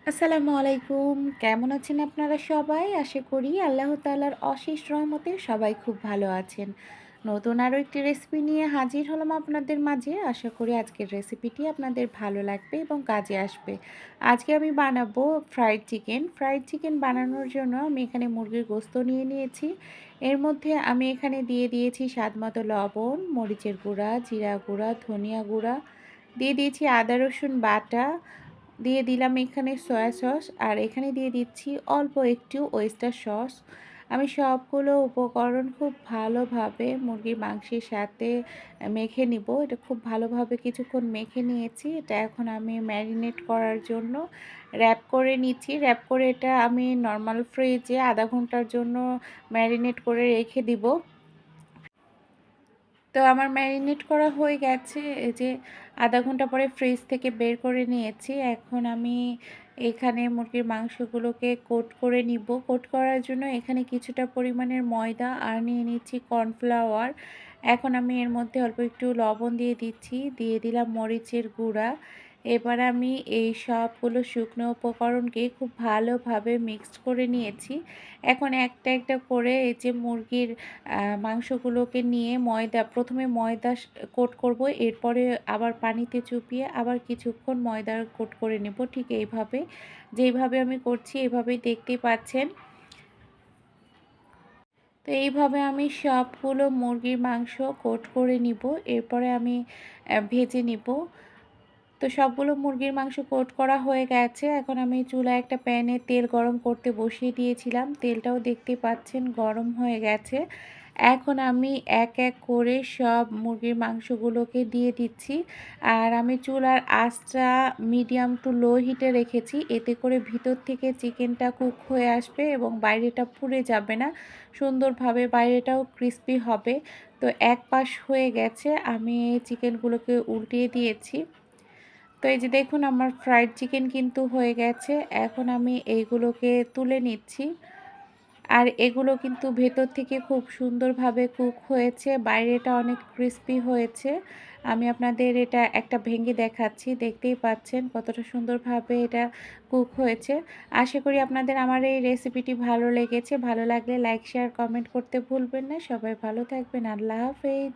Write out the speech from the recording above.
আসসালামু আলাইকুম। কেমন আছেন আপনারা সবাই? আশা করি আল্লাহ তাআলার অশেষ রহমতে সবাই খুব ভালো আছেন। নতুন আরও একটি রেসিপি নিয়ে হাজির হলাম আপনাদের মাঝে। আশা করি আজকের রেসিপিটি আপনাদের ভালো লাগবে এবং কাজে আসবে। আজকে আমি বানাবো ফ্রাইড চিকেন। ফ্রাইড চিকেন বানানোর জন্য আমি এখানে মুরগির গোশত নিয়ে নিয়েছি। এর মধ্যে আমি এখানে দিয়ে দিয়েছি স্বাদমতো লবণ, মরিচের গুঁড়া, জিরা গুঁড়া, ধনিয়া গুঁড়া, দিয়ে দিয়েছি আদা রসুন বাটা, দিয়ে দিলাম এখানে সয়া সস, আর এখানে দিয়ে দিচ্ছি অল্প একটু ওয়েস্টার সস। আমি সবগুলো উপকরণ খুব ভালোভাবে মুরগির মাংসের সাথে মেখে নিব। এটা খুব ভালোভাবে কিছুক্ষণ মেখে নিয়েছি। এটা এখন আমি ম্যারিনেট করার জন্য র্যাপ করে নিচ্ছি। র্যাপ করে এটা আমি নর্মাল ফ্রিজে আধা ঘন্টার জন্য ম্যারিনেট করে রেখে দিব। তো আমার ম্যারিনেট করা হয়ে গেছে। এই যে আধা ঘন্টা পরে ফ্রিজ থেকে বের করে নিয়েছি। এখন আমি এখানে মুরগির মাংসগুলোকে কোট করে নিব। কোট করার জন্য এখানে কিছুটা পরিমাণের ময়দা আর নিয়ে নিচ্ছি কর্নফ্লাওয়ার। এখন আমি এর মধ্যে অল্প একটু লবণ দিয়ে দিচ্ছি, দিয়ে দিলাম মরিচের গুঁড়া। এবার আমি এই সবগুলো শুকনো উপকরণকে খুব ভালোভাবে মিক্সড করে নিয়েছি। এখন একটা একটা করে এই যে মুরগির মাংসগুলোকে নিয়ে প্রথমে ময়দা কোট করব, এরপরে আবার পানিতে চুপিয়ে আবার কিছুক্ষণ ময়দার কোট করে নেব। ঠিক এইভাবে, যেইভাবে আমি করছি এইভাবেই দেখতেই পাচ্ছেন। তো এইভাবে আমি সবগুলো মুরগির মাংস কোট করে নিব, এরপরে আমি ভেজে নিব। তো সবগুলো মুরগির মাংস কোট করা হয়ে গেছে। এখন আমি চুলায় একটা প্যানে তেল গরম করতে বসিয়ে দিয়েছিলাম। তেলটাও দেখতে পাচ্ছেন গরম হয়ে গেছে। এখন আমি এক এক করে সব মুরগির মাংসগুলোকে দিয়ে দিচ্ছি। আর আমি চুলার আঁচটা মিডিয়াম টু লো হিটে রেখেছি। এতে করে ভিতর থেকে চিকেনটা কুক হয়ে আসবে এবং বাইরেটা পুড়ে যাবে না। সুন্দরভাবে বাইরেটাও ক্রিস্পি হবে। তো এক পাশ হয়ে গেছে, আমি চিকেনগুলোকে উল্টিয়ে দিয়েছি। তো এই যে দেখুন আমার ফ্রাইড চিকেন কিন্তু হয়ে গেছে। এখন আমি এইগুলোকে তুলে নিচ্ছি। আর এগুলো কিন্তু ভেতর থেকে খুব সুন্দরভাবে কুক হয়েছে, বাইরেটা অনেক ক্রিস্পি হয়েছে। আমি আপনাদের এটা একটা ভেঙে দেখাচ্ছি, দেখতেই পাচ্ছেন কতটা সুন্দরভাবে এটা কুক হয়েছে। আশা করি আপনাদের আমার এই রেসিপিটি ভালো লেগেছে। ভালো লাগলে লাইক, শেয়ার, কমেন্ট করতে ভুলবেন না। সবাই ভালো থাকবেন। আল্লাহ হাফেজ।